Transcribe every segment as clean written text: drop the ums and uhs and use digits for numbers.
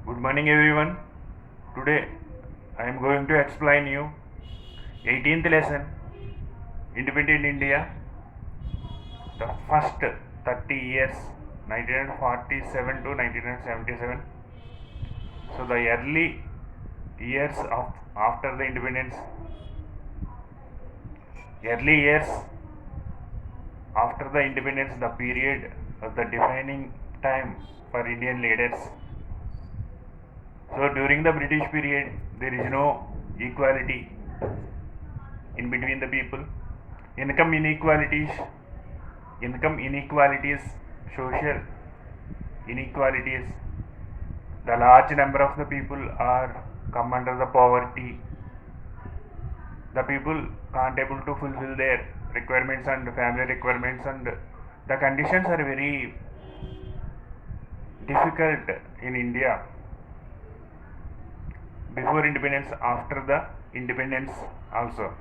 Good morning everyone. Today I am going to explain you 18th lesson Independent India, the first 30 years 1947 to 1977. So the early years of after the independence, early years after the independence, the period was the defining time for Indian leaders. So during the British period, there is no equality in between the people. Income inequalities, income inequalities, social inequalities. The large number of the people are come under the poverty. The people can't able to fulfill their requirements and family requirements, and the conditions are very difficult in India before independence, after the independence also.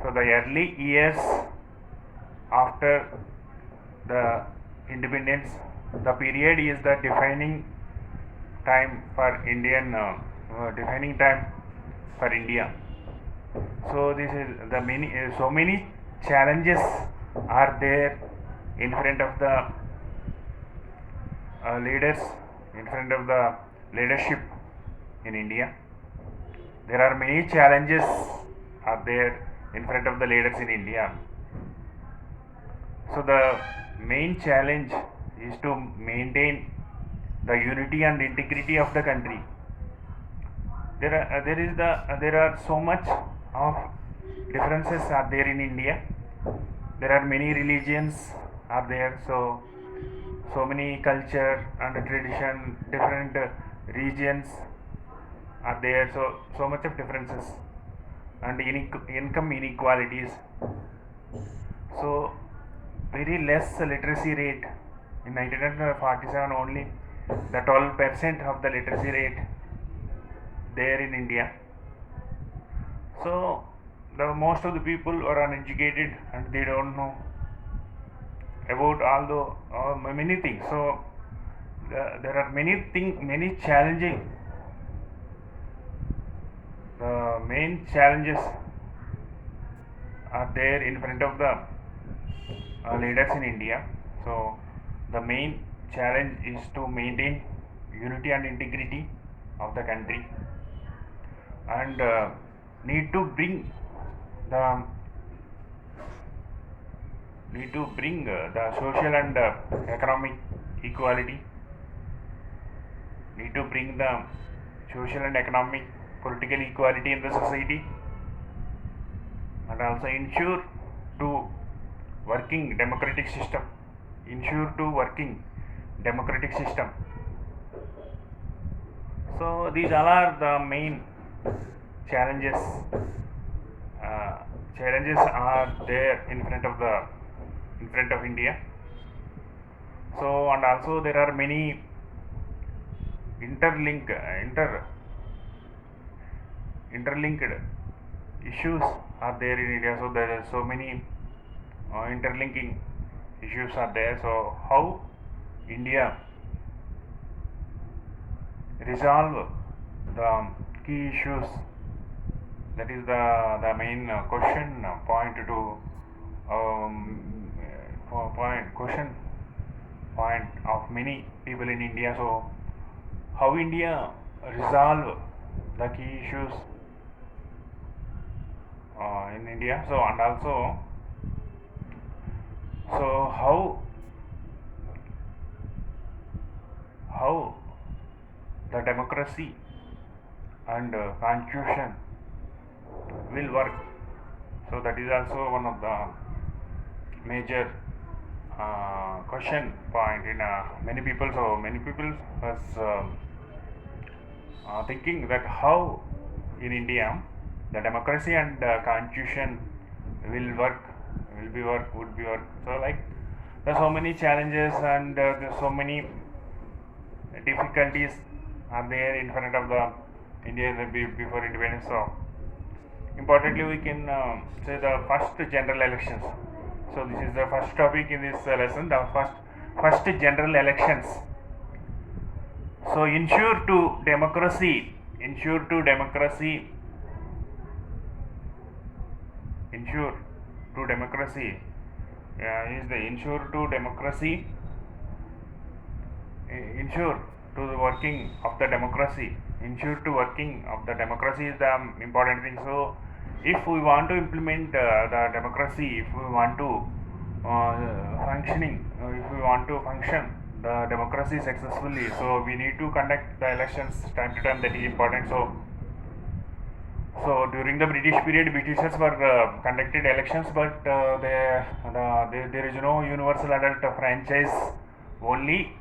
So the early years after the independence, the period is the defining time for defining time for India. So this is the so many challenges are there in front of the leaders, in front of the leadership in India. There are many challenges are there in front of the leaders in India. So the main challenge is to maintain the unity and integrity of the country. There are so much of differences are there in India. There are many religions are there, so many culture and tradition, different regions are there, so much of differences and income inequalities. So very less literacy rate in 1947, only the 12% of the literacy rate there in India. So the most of the people are uneducated and they don't know about many things. So there are many challenging. The main challenges are there in front of the leaders in India. So the main challenge is to maintain unity and integrity of the country, and need to bring the the social and economic equality. Need to bring the social and economic political equality in the society, and also ensure to working democratic system. Ensure to working democratic system. So these all are the main challenges. Challenges are there in front of India. So, and also there are many interlinked issues are there in India. So there are so many interlinking issues are there. So how India resolve the key issues, that is the main question point to question point of many people in India. So how India resolve the key issues in India. So and also, so how the democracy and constitution will work. So that is also one of the major question point in many people. So many people was thinking that how in India the democracy and constitution will work, would be work. So like there are so many challenges and there are so many difficulties are there in front of the India before independence. So importantly, we can say the first general elections. So this is the first topic in this lesson. The first general elections. So ensure to democracy, ensure to democracy, ensure to democracy, is the ensure to democracy, ensure to the working of the democracy, ensure to working of the democracy is the important thing. So if we want to implement the democracy, if we want to functioning, if we want to function the democracy successfully, so we need to conduct the elections time to time. That is important. So during the British period, Britishers were conducted elections, but there is no universal adult franchise. Only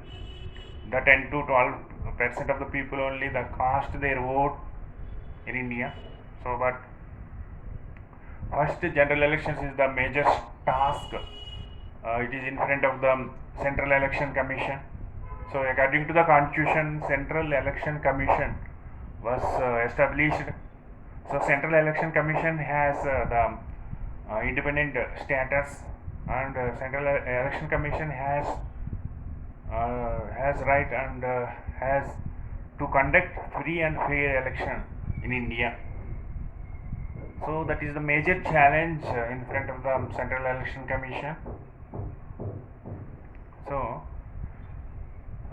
the 10 to 12% of the people only the cast their vote in India. So, but first general elections is the major task. It is in front of the Central Election Commission. So, according to the Constitution, Central Election Commission was established. So, Central Election Commission has the independent status, and Central Election Commission has right and has to conduct free and fair election in India. So that is the major challenge in front of the Central Election Commission. So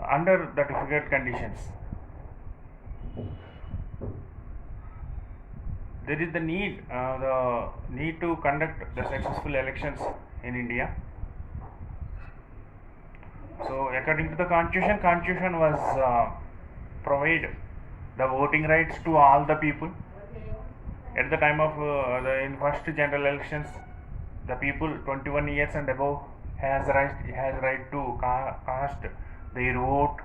under the difficult conditions, there is the need to conduct the successful elections in India. So according to the Constitution was provide the voting rights to all the people. At the time of in first general elections, the people 21 years and above has right to cast their vote,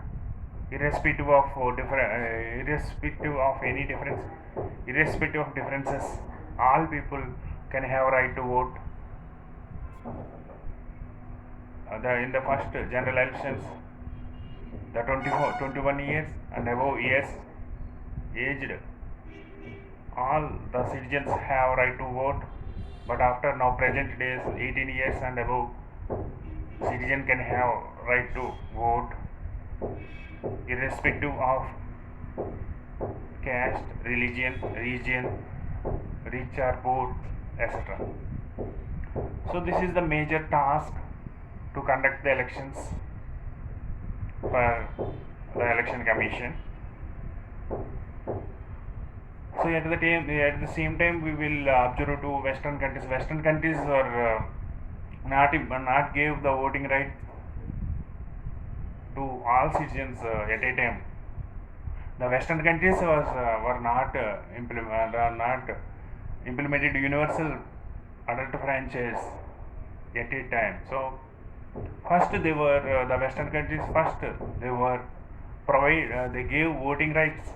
irrespective of irrespective of any difference, irrespective of differences. All people can have right to vote. In the first general elections, the 21 years and above years aged, all the citizens have right to vote. But after now present days, 18 years and above citizen can have right to vote, irrespective of caste, religion, region, rich or poor, etc. So this is the major task to conduct the elections for the election commission. So at the same time, we will observe to Western countries. Western countries are not gave the voting right to all citizens at a time. The Western countries were not implemented universal adult franchise at a time. So first they were the Western countries. First they were they gave voting rights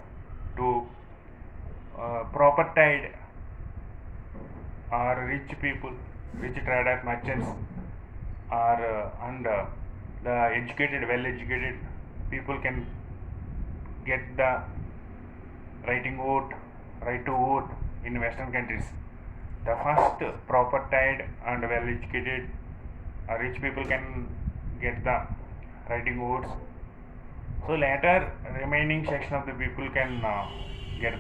to propertied or rich people, rich traders, merchants, or and the educated, well-educated people can get the right to vote in Western countries. The first propertied and well-educated rich people can get the writing votes. So later, remaining section of the people can get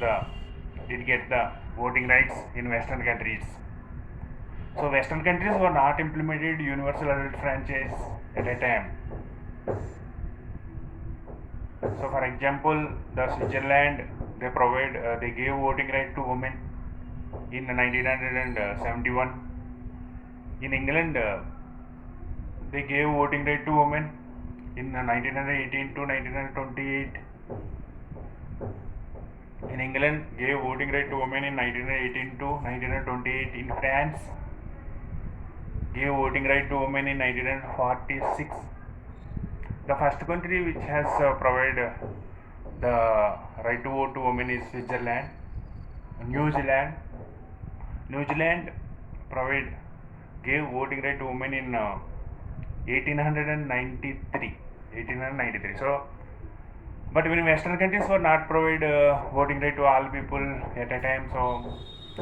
the voting rights in Western countries. So Western countries were not implemented universal adult franchise at a time. So for example, the Switzerland, they gave voting right to women in 1971. In England, they gave voting right to women in 1918 to 1928. In England, gave voting right to women in 1918 to 1928. In France, gave voting right to women in 1946. The first country which has provided the right to vote to women is Switzerland. New Zealand gave voting right to women in 1893. So, but even Western countries were not provide voting right to all people at a time. So,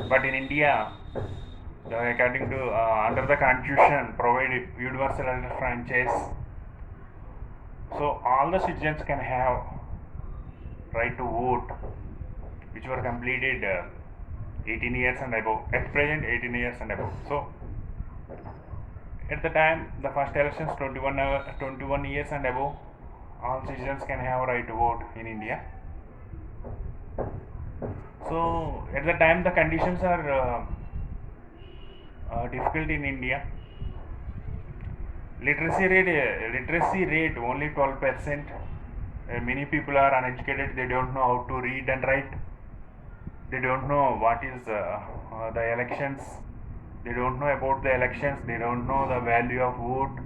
but in India, according to under the Constitution, provide universal franchise. So all the citizens can have right to vote, which were completed 18 years and above. At present, 18 years and above. So, at the time, the first elections 21 years and above, all citizens can have right to vote in India. So, at the time, the conditions are difficult in India. Literacy rate only 12%. Many people are uneducated. They don't know how to read and write. They don't know what is the elections. They don't know about the elections. They don't know the value of vote,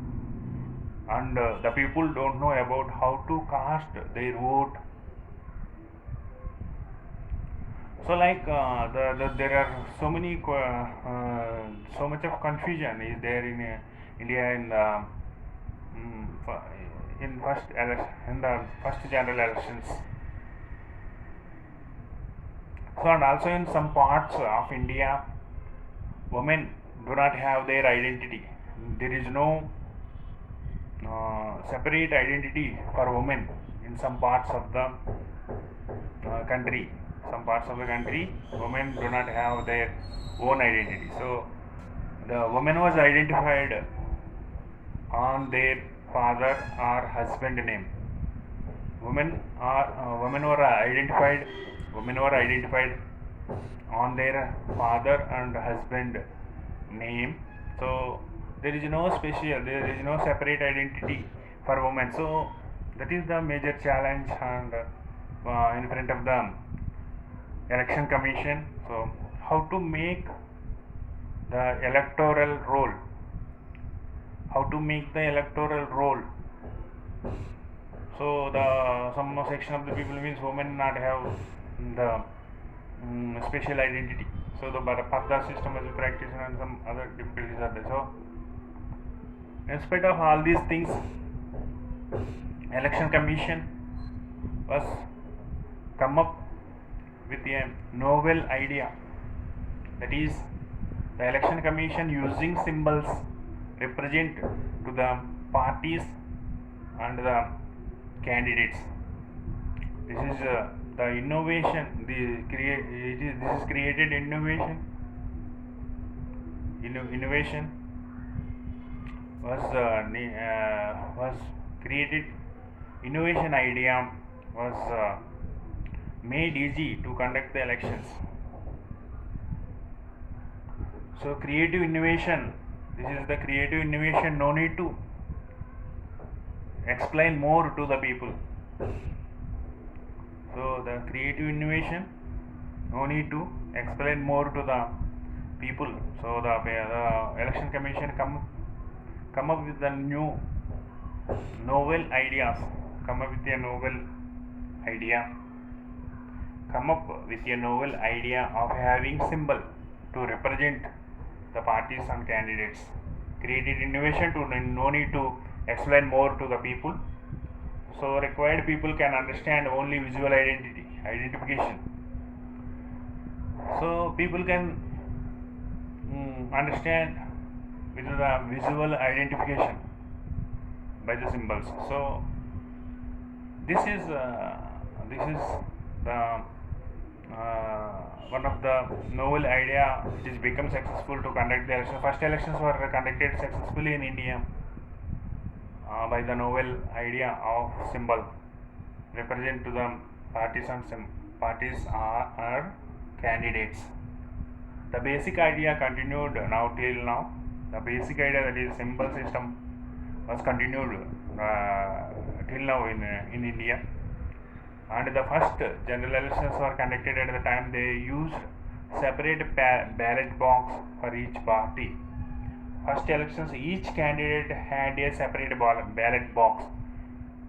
and the people don't know about how to cast their vote. So, like there are so much of confusion is there in India in the mm, in the first general elections. So, and also in some parts of India, women do not have their identity. There is no separate identity for women in some parts of the country. Some parts of the country, women do not have their own identity. So, the woman was identified on their father or husband name. Women were identified. Women were identified on their father and husband name. So there is no special, there is no separate identity for women. So that is the major challenge and in front of the election commission. So how to make the electoral roll? How to make the electoral roll? So the some section of the people means women not have the special identity. So the Parda system as a practice and some other difficulties are there. So in spite of all these things, election commission was come up with a novel idea. That is, the election commission using symbols represent to the parties and the candidates. This is the innovation. This is created innovation. Innovation was created. Innovation idea was made easy to conduct the elections. So creative innovation. This is the creative innovation. No need to explain more to the people. So the creative innovation, no need to explain more to the people. So the election commission come up with the new novel ideas. Come up with a novel idea. Come up with a novel idea of having symbol to represent the parties and candidates. Created innovation to no need to explain more to the people. So required people can understand only visual identification. So people can understand with the visual identification by the symbols. So this is the one of the novel idea which has become successful to conduct the election. First elections were conducted successfully in India by the novel idea of symbol represent to the parties and parties are candidates. The basic idea continued now till now. The basic idea, that is symbol system, was continued till now in India. And the first general elections were conducted at the time. They used separate ballot box for each party. First elections, each candidate had a separate ballot box.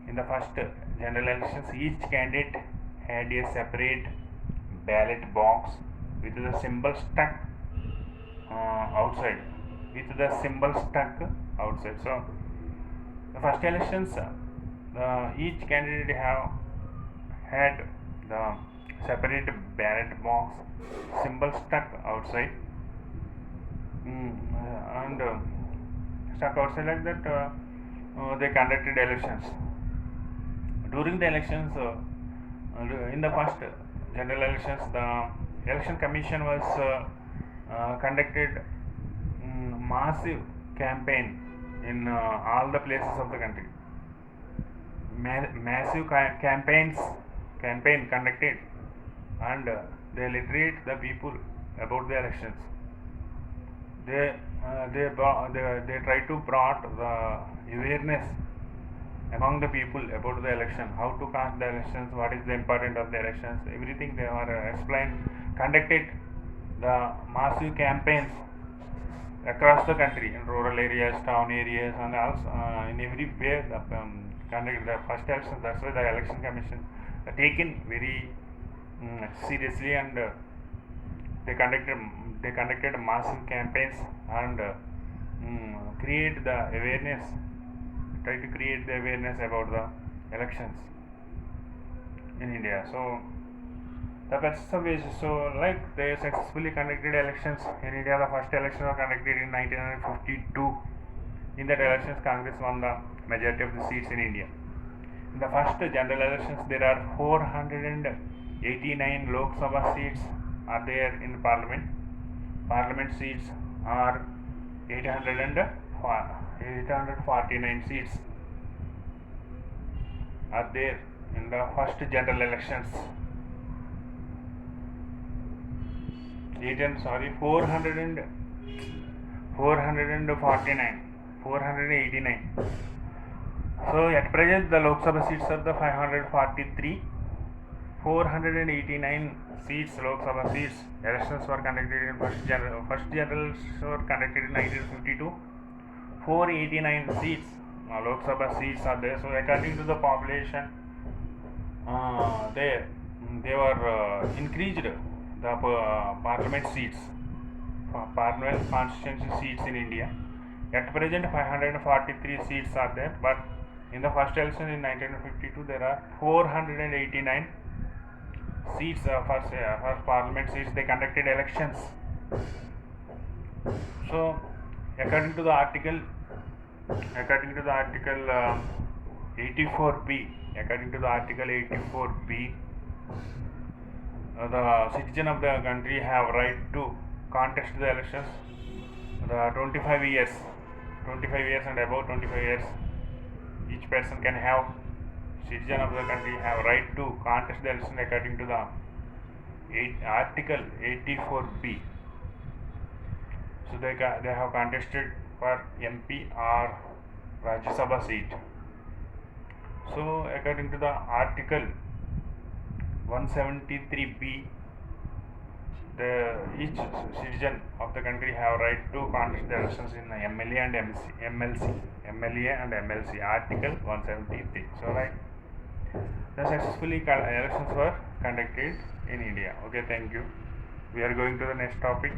In the first general elections, each candidate had a separate ballot box with the symbol stuck outside. With the symbol stuck outside. So the first elections, each candidate had the separate ballot box, symbol stuck outside, and stuck outside like that. They conducted elections. During the elections, In the first general elections, the election commission was conducted massive campaign in all the places of the country. Massive campaign conducted, and they literate the people about the elections. They try to brought the awareness among the people about the election, how to cast the elections, what is the important of the elections, everything they are explained, conducted the massive campaigns across the country in rural areas, town areas, and also in everywhere the conduct the first elections. That's why the election commission taken very seriously, and they conducted massive campaigns, and create the awareness, try to create the awareness about the elections in India. So the best of ways, so like they successfully conducted elections in India. The first elections were conducted in 1952. In that elections, Congress won the majority of the seats in India. In the first general elections, there are 489 Lok Sabha seats are there in Parliament. Parliament seats are 849 seats are there in the first general elections. 489. So at present the Lok Sabha seats are the 543. 489 seats, Lok Sabha seats. Elections were conducted in first general were conducted in 1952. 489 seats, Lok Sabha seats are there. So according to the population, they were increased the parliament seats, parliament constituency seats in India. At present, 543 seats are there, but in the first election in 1952, there are 489 seats for parliament seats. They conducted elections. So, according to the article 84B, the citizen of the country have right to contest the elections. The 25 years and above 25 years, each person can have, citizen of the country have right to contest the election according to the article 84B. So they have contested for MP or Rajya Sabha seat. So according to the article 173B, each citizen of the country have right to contest the elections in MLA and MLC, article 173. So like the successfully elections were conducted in India. Okay, thank you. We are going to the next topic.